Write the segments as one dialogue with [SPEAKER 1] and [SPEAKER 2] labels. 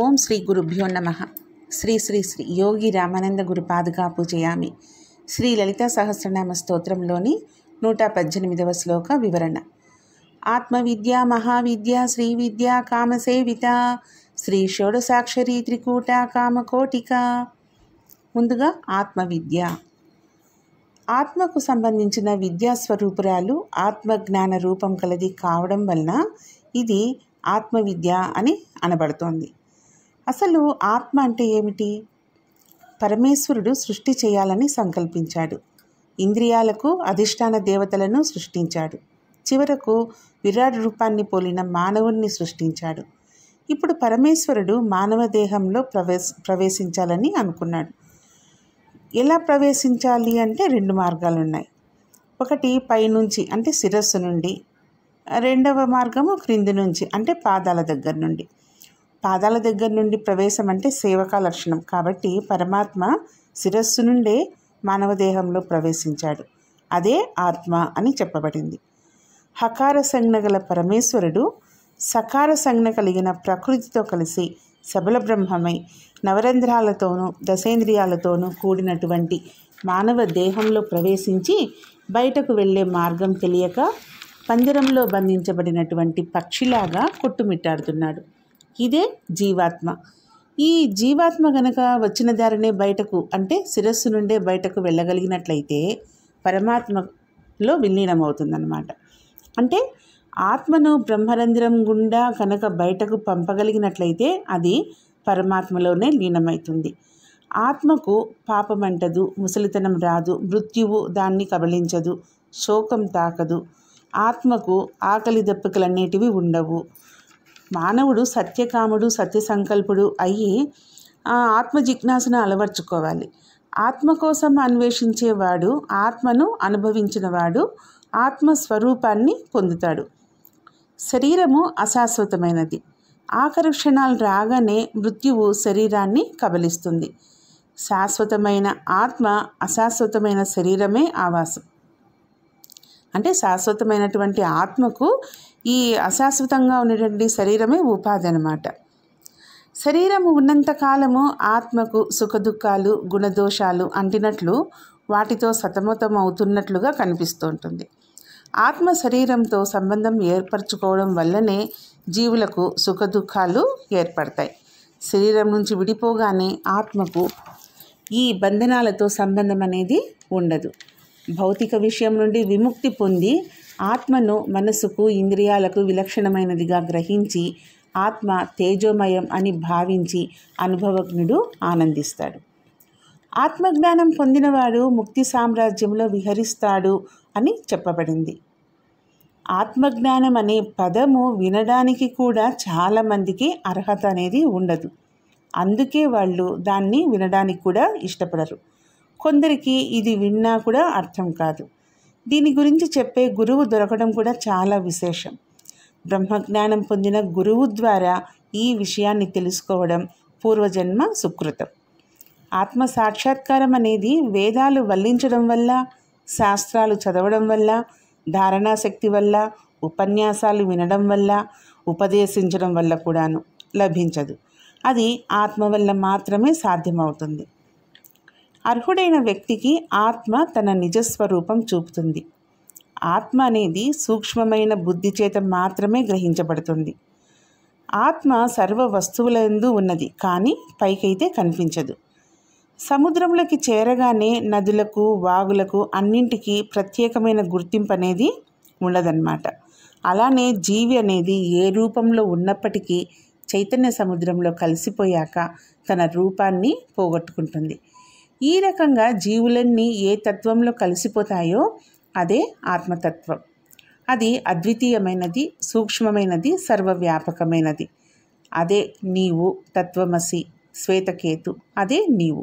[SPEAKER 1] ఓం శ్రీ గురుభ్యో నమః. శ్రీ శ్రీ శ్రీ యోగి రామానంద గురు పాదుకా పూజయామి. శ్రీ లలితా సహస్రనామ స్తోత్రంలోని 118వ శ్లోక వివరణ. ఆత్మవిద్యా మహావిద్య శ్రీ విద్యా కామసేవిత శ్రీ షోడసాక్షరీ త్రికూట కామకోటిక. ముందుగా ఆత్మవిద్య. ఆత్మకు సంబంధించిన విద్యాస్వరూపురాలు ఆత్మజ్ఞాన రూపం కలది కావడం వలన ఇది ఆత్మవిద్య అని అనబడుతోంది. అసలు ఆత్మ అంటే ఏమిటి? పరమేశ్వరుడు సృష్టి చేయాలని సంకల్పించాడు. ఇంద్రియాలకు అధిష్టాన దేవతలను సృష్టించాడు. చివరకు విరాట్ రూపాన్ని పోలిన మానవుణ్ణి సృష్టించాడు. ఇప్పుడు పరమేశ్వరుడు మానవ దేహంలో ప్రవేశించాలని అనుకున్నాడు. ఎలా ప్రవేశించాలి అంటే 2 మార్గాలు ఉన్నాయి. ఒకటి పైనుంచి అంటే శిరస్సు నుండి, రెండవ మార్గము క్రింది నుంచి అంటే పాదాల దగ్గర నుండి. పాదాల దగ్గర నుండి ప్రవేశం అంటే సేవక లక్షణం. కాబట్టి పరమాత్మ శిరస్సు నుండే మానవ దేహంలో ప్రవేశించాడు. అదే ఆత్మ అని చెప్పబడింది. హకార సంజ్ఞ గల పరమేశ్వరుడు సకార సంజ్ఞ కలిగిన ప్రకృతితో కలిసి సబల బ్రహ్మమై నవరంధ్రాలతోనూ దశేంద్రియాలతోనూ కూడినటువంటి మానవ దేహంలో ప్రవేశించి బయటకు వెళ్ళే మార్గం తెలియక పంజరంలో బంధించబడినటువంటి పక్షిలాగా కొట్టుమిట్టాడుతున్నాడు. ఇదే జీవాత్మ. ఈ జీవాత్మ గనక వచ్చిన దారినే బయటకు అంటే శిరస్సు నుండే బయటకు వెళ్ళగలిగినట్లయితే పరమాత్మలో విలీనమవుతుందన్నమాట. అంటే ఆత్మను బ్రహ్మరంధ్రం గుండా కనుక బయటకు పంపగలిగినట్లయితే అది పరమాత్మలోనే లీనమవుతుంది. ఆత్మకు పాపమంటదు, ముసలితనం రాదు, మృత్యువు దాన్ని కబళించదు, శోకం తాకదు, ఆత్మకు ఆకలి దప్పికలనేటివి ఉండవు. మానవుడు సత్యకాముడు, సత్య సంకల్పుడు అయ్యి ఆత్మ జిజ్ఞాసను అలవర్చుకోవాలి. ఆత్మ కోసం అన్వేషించేవాడు, ఆత్మను అనుభవించినవాడు ఆత్మస్వరూపాన్ని పొందుతాడు. శరీరము అశాశ్వతమైనది. ఆఖరి క్షణాలు రాగానే మృత్యువు శరీరాన్ని కబలిస్తుంది. శాశ్వతమైన ఆత్మ అశాశ్వతమైన శరీరమే ఆవాసం. అంటే శాశ్వతమైనటువంటి ఆత్మకు ఈ అశాశ్వతంగా ఉన్నటువంటి శరీరమే ఉపాధి అన్నమాట. శరీరము ఉన్నంతకాలము ఆత్మకు సుఖదుఖాలు గుణదోషాలు అంటినట్లు వాటితో సతమతం అవుతున్నట్లుగా కనిపిస్తూ ఉంటుంది. ఆత్మ శరీరంతో సంబంధం ఏర్పరచుకోవడం వల్లనే జీవులకు సుఖదుఖాలు ఏర్పడతాయి. శరీరం నుంచి విడిపోగానే ఆత్మకు ఈ బంధనాలతో సంబంధం అనేది ఉండదు. భౌతిక విషయం నుండి విముక్తి పొంది ఆత్మను మనసుకు ఇంద్రియాలకు విలక్షణమైనదిగా గ్రహించి ఆత్మ తేజోమయం అని భావించి అనుభవజ్ఞుడు ఆనందిస్తాడు. ఆత్మజ్ఞానం పొందినవాడు ముక్తి సామ్రాజ్యంలో విహరిస్తాడు అని చెప్పబడింది. ఆత్మజ్ఞానం అనే పదము వినడానికి కూడా చాలామందికి అర్హత అనేది ఉండదు. అందుకే వాళ్ళు దాన్ని వినడానికి కూడా ఇష్టపడరు. కొందరికి ఇది విన్నా కూడా అర్థం కాదు. దీని గురించి చెప్పే గురువు దొరకడం కూడా చాలా విశేషం. బ్రహ్మజ్ఞానం పొందిన గురువు ద్వారా ఈ విషయాన్ని తెలుసుకోవడం పూర్వజన్మ సుకృతం. ఆత్మ సాక్షాత్కారం అనేది వేదాలు వల్లించడం వల్ల, శాస్త్రాలు చదవడం వల్ల, ధారణాశక్తి వల్ల, ఉపన్యాసాలు వినడం వల్ల, ఉపదేశించడం వల్ల కూడాను లభించదు. అది ఆత్మ వల్ల మాత్రమే సాధ్యమవుతుంది. అర్హుడైన వ్యక్తికి ఆత్మ తన నిజస్వరూపం చూపుతుంది. ఆత్మ అనేది సూక్ష్మమైన బుద్ధి చేత మాత్రమే గ్రహించబడుతుంది. ఆత్మ సర్వ వస్తువులందు ఉన్నది, కానీ పైకైతే కనిపించదు. సముద్రంలోకి చేరగానే నదులకు, వాగులకు అన్నింటికీ ప్రత్యేకమైన గుర్తింపు అనేది ఉండదన్నమాట. అలానే జీవి అనేది ఏ రూపంలో ఉన్నప్పటికీ చైతన్య సముద్రంలో కలిసిపోయాక తన రూపాన్ని పోగొట్టుకుంటుంది. ఈ రకంగా జీవులన్నీ ఏ తత్వంలో కలిసిపోతాయో అదే ఆత్మతత్వం. అది అద్వితీయమైనది, సూక్ష్మమైనది, సర్వవ్యాపకమైనది. అదే నీవు, తత్వమసి, శ్వేతకేతు, అదే నీవు.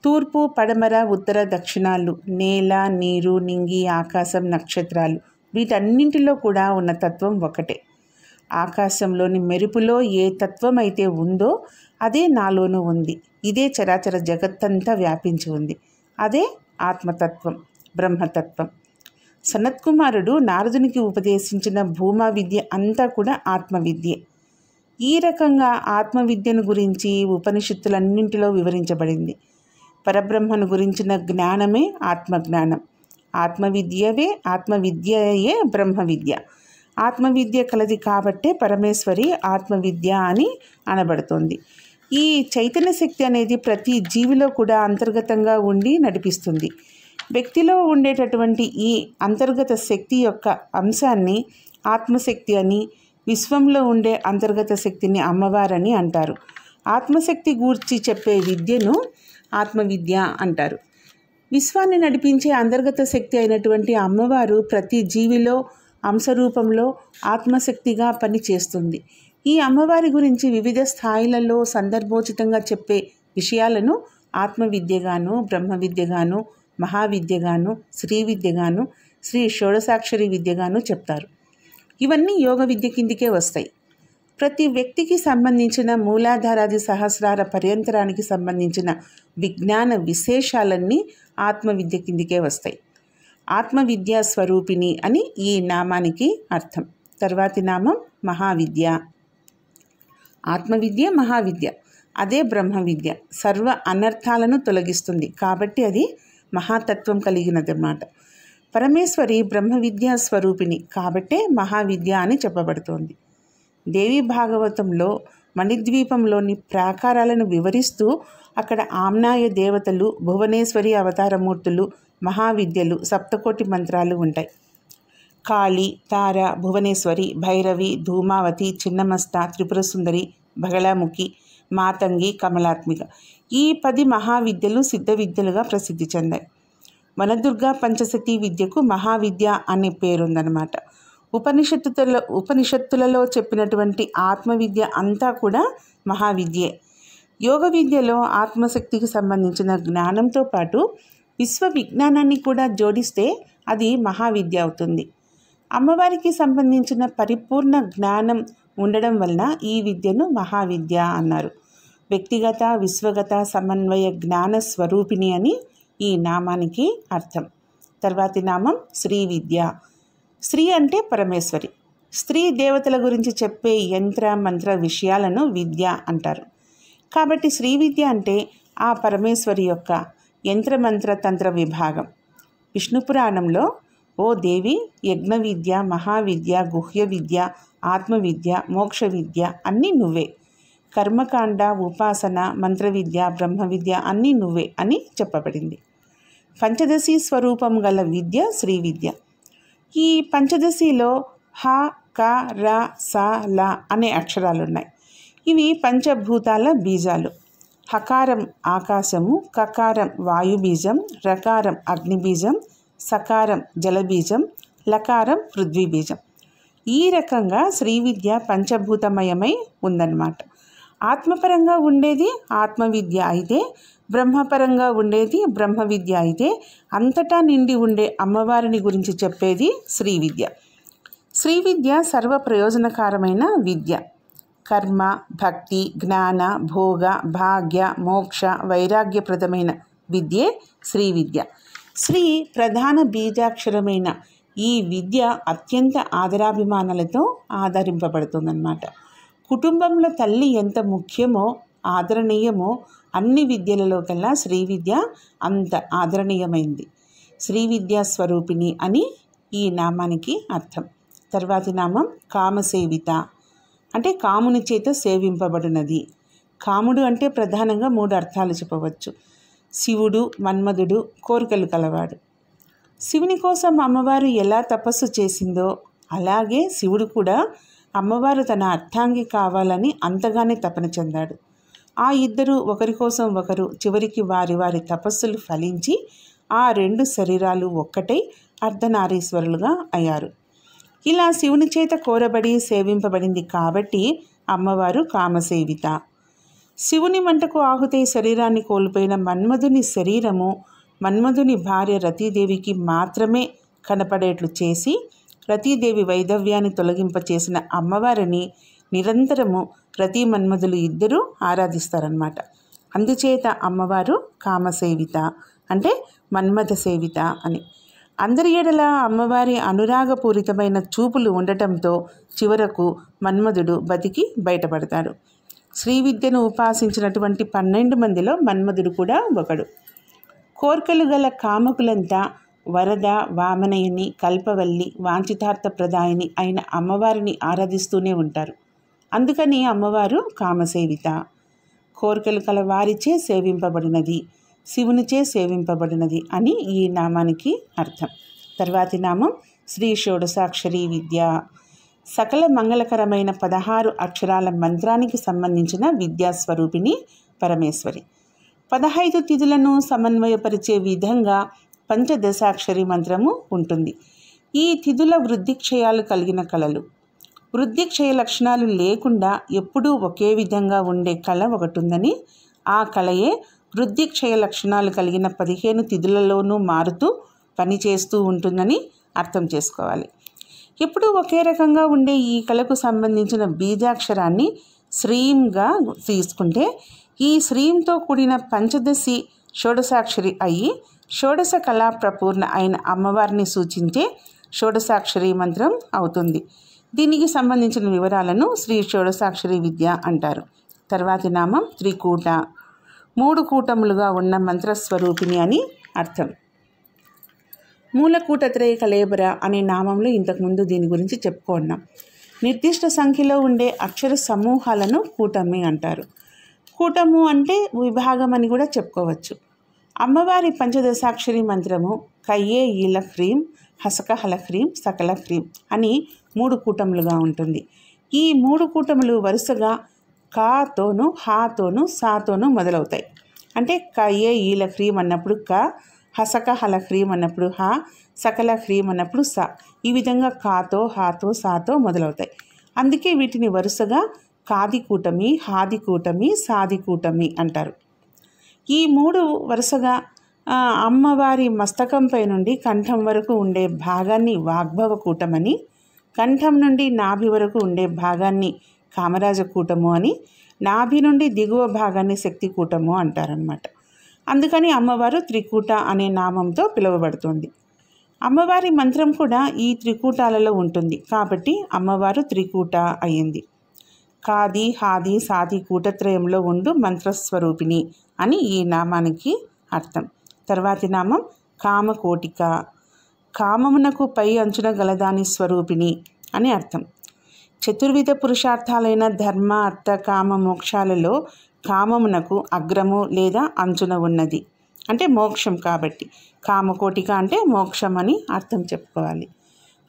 [SPEAKER 1] తూర్పు, పడమర, ఉత్తర, దక్షిణాలు, నేల, నీరు, నింగి, ఆకాశం, నక్షత్రాలు వీటన్నింటిలో కూడా ఉన్న తత్వం ఒకటే. ఆకాశంలోని మెరుపులో ఏ తత్వం అయితే ఉందో అదే నాలోనూ ఉంది. ఇదే చరాచర జగత్తంతా వ్యాపించి ఉంది. అదే ఆత్మతత్వం, బ్రహ్మతత్వం. సనత్కుమారుడు నారదునికి ఉపదేశించిన భూమా విద్య అంతా కూడా ఆత్మవిద్యే. ఈ రకంగా ఆత్మవిద్యను గురించి ఉపనిషత్తులన్నింటిలో వివరించబడింది. పరబ్రహ్మను గురించిన జ్ఞానమే ఆత్మజ్ఞానం. ఆత్మవిద్యయే బ్రహ్మ విద్య. ఆత్మవిద్య కలది కాబట్టే పరమేశ్వరి ఆత్మవిద్య అని అనబడుతోంది. ఈ చైతన్య శక్తి అనేది ప్రతి జీవిలో కూడా అంతర్గతంగా ఉండి నడిపిస్తుంది. వ్యక్తిలో ఉండేటటువంటి ఈ అంతర్గత శక్తి యొక్క అంశాన్ని ఆత్మశక్తి అని, విశ్వంలో ఉండే అంతర్గత శక్తిని అమ్మవారని అంటారు. ఆత్మశక్తి గూర్చి చెప్పే విద్యను ఆత్మవిద్య అంటారు. విశ్వాన్ని నడిపించే అంతర్గత శక్తి అయినటువంటి అమ్మవారు ప్రతి జీవిలో అంశరూపంలో ఆత్మశక్తిగా పనిచేస్తుంది. ఈ అమ్మవారి గురించి వివిధ స్థాయిలలో సందర్భోచితంగా చెప్పే విషయాలను ఆత్మవిద్యగాను, బ్రహ్మ విద్యగాను, మహావిద్యగాను, శ్రీ విద్యగాను, శ్రీ షోడశాక్షరి విద్యగాను చెప్తారు. ఇవన్నీ యోగ విద్య కిందికే వస్తాయి. ప్రతి వ్యక్తికి సంబంధించిన మూలాధారాది సహస్రార పర్యంతరానికి సంబంధించిన విజ్ఞాన విశేషాలన్నీ ఆత్మవిద్య కిందికే వస్తాయి. ఆత్మవిద్యా స్వరూపిణి అని ఈ నామానికి అర్థం. తర్వాతి నామం మహావిద్య. ఆత్మవిద్య మహావిద్య, అదే బ్రహ్మ విద్య. సర్వ అనర్థాలను తొలగిస్తుంది కాబట్టి అది మహాతత్వం కలిగినదన్నమాట. పరమేశ్వరి బ్రహ్మ విద్యా స్వరూపిణి కాబట్టే మహావిద్య అని చెప్పబడుతోంది. దేవి భాగవతంలో మణిద్వీపంలోని ప్రాకారాలను వివరిస్తూ అక్కడ ఆమ్నాయ దేవతలు, భువనేశ్వరి అవతారమూర్తులు, మహావిద్యలు, సప్తకోటి మంత్రాలు ఉంటాయి. కాళి, తార, భువనేశ్వరి, భైరవి, ధూమావతి, చిన్నమస్త, త్రిపురసుందరి, బగళాముఖి, మాతంగి, కమలాత్మిక ఈ 10 మహావిద్యలు సిద్ధ విద్యలుగా ప్రసిద్ధి చెందాయి. వనదుర్గా పంచశతి విద్యకు మహావిద్య అనే పేరుందన్నమాట. ఉపనిషత్తులలో చెప్పినటువంటి ఆత్మవిద్య అంతా కూడా మహావిద్యే. యోగ విద్యలో ఆత్మశక్తికి సంబంధించిన జ్ఞానంతో పాటు విశ్వ విజ్ఞానాన్ని కూడా జోడిస్తే అది మహావిద్య అవుతుంది. అమ్మవారికి సంబంధించిన పరిపూర్ణ జ్ఞానం ఉండడం వలన ఈ విద్యను మహావిద్య అన్నారు. వ్యక్తిగత విశ్వగత సమన్వయ జ్ఞాన స్వరూపిణి అని ఈ నామానికి అర్థం. తర్వాతి నామం శ్రీ విద్య. శ్రీ అంటే పరమేశ్వరి. స్త్రీ దేవతల గురించి చెప్పే యంత్ర మంత్ర విషయాలను విద్య అంటారు. కాబట్టి శ్రీ విద్య అంటే ఆ పరమేశ్వరి యొక్క యంత్రమంత్ర తంత్ర విభాగం. విష్ణు పురాణంలో ఓ దేవి, యజ్ఞ విద్య, మహావిద్య, గుహ్య విద్య, ఆత్మవిద్య, మోక్ష విద్య అన్నీ నువ్వే. కర్మకాండ, ఉపాసన, మంత్ర విద్య, బ్రహ్మ విద్య అన్నీ నువ్వే అని చెప్పబడింది. పంచదశి స్వరూపం గల విద్య శ్రీ విద్య. ఈ పంచదశిలో హ, క, ర, స, ల అనే అక్షరాలున్నాయి. ఇవి పంచభూతాల బీజాలు. హకారం ఆకాశము, కకారం వాయుబీజం, రకారం అగ్నిబీజం, సకారం జలబీజం, లకారం పృథ్వీబీజం. ఈ రకంగా శ్రీ విద్య పంచభూతమయమై ఉందన్నమాట. ఆత్మపరంగా ఉండేది ఆత్మవిద్య అయితే, బ్రహ్మపరంగా ఉండేది బ్రహ్మ విద్య అయితే, అంతటా నిండి ఉండే అమ్మవారిని గురించి చెప్పేది శ్రీ విద్య. శ్రీ విద్య సర్వ ప్రయోజనకరమైన విద్య. కర్మ, భక్తి, జ్ఞాన, భోగ, భాగ్య, మోక్ష, వైరాగ్యప్రదమైన విద్యే శ్రీ విద్య. శ్రీ ప్రధాన బీజాక్షరమైన ఈ విద్య అత్యంత ఆదరాభిమానాలతో ఆదరింపబడుతుందన్నమాట. కుటుంబంలో తల్లి ఎంత ముఖ్యమో, ఆదరణీయమో అన్ని విద్యలలో కల్లా శ్రీ విద్య అంత ఆదరణీయమైంది. శ్రీ విద్యా స్వరూపిణి అని ఈ నామానికి అర్థం. తర్వాతి నామం కామసేవిత అంటే కాముని చేత సేవింపబడినది. కాముడు అంటే ప్రధానంగా 3 అర్థాలు చెప్పవచ్చు. శివుడు, మన్మధుడు, కోరికలు కలవాడు. శివుని కోసం అమ్మవారు ఎలా తపస్సు చేసిందో అలాగే శివుడు కూడా అమ్మవారు తన అర్థాంగి కావాలని అంతగానే తపన చెందాడు. ఆ ఇద్దరు ఒకరి కోసం ఒకరు చివరికి వారి వారి తపస్సులు ఫలించి ఆ 2 శరీరాలు ఒక్కటై అర్ధనారీశ్వరులుగా అయ్యారు. ఇలా శివుని చేత కోరబడి సేవింపబడింది కాబట్టి అమ్మవారు కామసేవిత. శివుని మంటకు ఆహుతై శరీరాన్ని కోల్పోయిన మన్మధుని శరీరము మన్మధుని భార్య రతీదేవికి మాత్రమే కనపడేట్లు చేసి రతీదేవి వైధవ్యాన్ని తొలగింపచేసిన అమ్మవారిని నిరంతరము రతీ మన్మధులు ఇద్దరూ ఆరాధిస్తారన్నమాట. అందుచేత అమ్మవారు కామసేవిత అంటే మన్మథ సేవిత అని. అందరి ఎడల అమ్మవారి అనురాగపూరితమైన చూపులు ఉండటంతో చివరకు మన్మధుడు బతికి బయటపడతాడు. శ్రీ విద్యను ఉపాసించినటువంటి 12 మందిలో మన్మధుడు కూడా ఒకడు. కోర్కెలు గల కామకులంతా వరద, వామనయుని, కల్పవల్లి, వాంఛితార్థ ప్రదాయిని అయిన అమ్మవారిని ఆరాధిస్తూనే ఉంటారు. అందుకని అమ్మవారు కామసేవిత, కోర్కెలు కల వారిచే సేవింపబడినది, శివునిచే సేవింపబడినది అని ఈ నామానికి అర్థం. తర్వాతి నామం శ్రీ షోడశాక్షరీ విద్య. సకల మంగళకరమైన 16 అక్షరాల మంత్రానికి సంబంధించిన విద్యాస్వరూపిణి పరమేశ్వరి. 15 తిథులను సమన్వయపరిచే విధంగా పంచదశాక్షరి మంత్రము ఉంటుంది. ఈ తిథుల వృద్ధిక్షయాలు కలిగిన కళలు. వృద్ధిక్షయ లక్షణాలు లేకుండా ఎప్పుడూ ఒకే విధంగా ఉండే కళ ఒకటి ఉందని, ఆ కళయే వృద్ధిక్షయ లక్షణాలు కలిగిన 15 తిథులలోనూ మారుతూ పనిచేస్తూ ఉంటుందని అర్థం చేసుకోవాలి. ఎప్పుడూ ఒకే రకంగా ఉండే ఈ కళకు సంబంధించిన బీజాక్షరాన్ని శ్రీంగా తీసుకుంటే ఈ శ్రీంతో కూడిన పంచదశి షోడశాక్షరి అయి షోడశ కళా ప్రపూర్ణ అయిన అమ్మవారిని సూచించే షోడశాక్షరి మంత్రం అవుతుంది. దీనికి సంబంధించిన వివరాలను శ్రీ షోడశాక్షరి విద్య అంటారు. తర్వాతి నామం త్రికూట. 3 కూటములుగా ఉన్న మంత్రస్వరూపిణి అని అర్థం. మూలకూటత్రయ కళేబర అనే నామంలో ఇంతకుముందు దీని గురించి చెప్పుకున్నాం. నిర్దిష్ట సంఖ్యలో ఉండే అక్షర సమూహాలను కూటమి అంటారు. కూటము అంటే విభాగం అని కూడా చెప్పుకోవచ్చు. అమ్మవారి పంచదశాక్షరి మంత్రము కయ్యే ఈల హ్రీం, హసక హల హ్రీం, సకల హ్రీం అని 3 కూటములుగా ఉంటుంది. ఈ 3 కూటములు వరుసగా కాతోను, హాతోను, సాతోను మొదలవుతాయి. అంటే కయ్యే ఈల హ్రీం అన్నప్పుడు క, హసక హల హ్రీం అన్నప్పుడు హ, సకల హ్రీం అన్నప్పుడు స. ఈ విధంగా కాతో, హాతో, సాతో మొదలవుతాయి. అందుకే వీటిని వరుసగా కాది కూటమి, హాది కూటమి, సాది కూటమి అంటారు. ఈ 3 వరుసగా అమ్మవారి మస్తకంపై నుండి కంఠం వరకు ఉండే భాగాన్ని వాగ్భవ కూటమని, కంఠం నుండి నాభి వరకు ఉండే భాగాన్ని కామరాజ కూటము అని, నాభి నుండి దిగువ భాగాన్ని శక్తి కూటము అంటారనమాట. అందుకని అమ్మవారు త్రికూట అనే నామంతో పిలువబడుతుంది. అమ్మవారి మంత్రం కూడా ఈ త్రికూటాలలో ఉంటుంది కాబట్టి అమ్మవారు త్రికూట అయ్యింది. కాది, హాది, సాది కూటత్రయంలో ఉండు మంత్రస్వరూపిణి అని ఈ నామానికి అర్థం. తర్వాతి నామం కామకోటిక. కామమునకు పై అంచున గలదాని స్వరూపిణి అని అర్థం. చతుర్విధ పురుషార్థాలైన ధర్మ, అర్థ, కామ, మోక్షాలలో కామమునకు అగ్రము లేదా అంచున ఉన్నది అంటే మోక్షం కాబట్టి కామకోటిక అంటే మోక్షం అని అర్థం చెప్పుకోవాలి.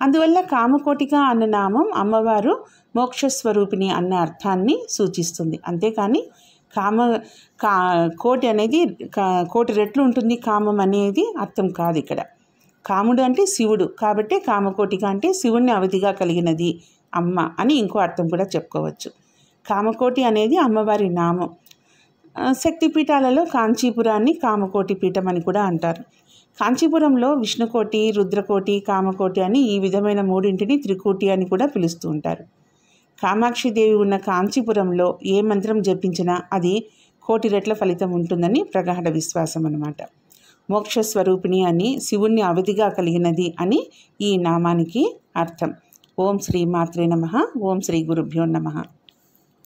[SPEAKER 1] అందువల్ల కామకోటిక అన్న నామం అమ్మవారు మోక్షస్వరూపిణి అన్న అర్థాన్ని సూచిస్తుంది. అంతేకాని కోటి అనేది కోటి రెట్లు ఉంటుంది కామం అనేది అర్థం కాదు ఇక్కడ. కాముడు అంటే శివుడు కాబట్టి కామకోటిక అంటే శివుణ్ణి అవధిగా కలిగినది అమ్మ అని ఇంకో అర్థం కూడా చెప్పుకోవచ్చు. కామకోటి అనేది అమ్మవారి నామం. శక్తిపీఠాలలో కాంచీపురాన్ని కామకోటి పీఠం అని కూడా అంటారు. కాంచీపురంలో విష్ణుకోటి, రుద్రకోటి, కామకోటి అని ఈ విధమైన 3 త్రికూటి అని కూడా పిలుస్తూ ఉంటారు. కామాక్షిదేవి ఉన్న కాంచీపురంలో ఏ మంత్రం జపించినా అది 1,000,000 రెట్ల ఫలితం ఉంటుందని ప్రగాఢ విశ్వాసం అన్నమాట. మోక్షస్వరూపిణి అని, శివుణ్ణి అవధిగా కలిగినది అని ఈ నామానికి అర్థం. ఓం శ్రీ మాత్రే నమః. ఓం శ్రీ గురుభ్యో నమః.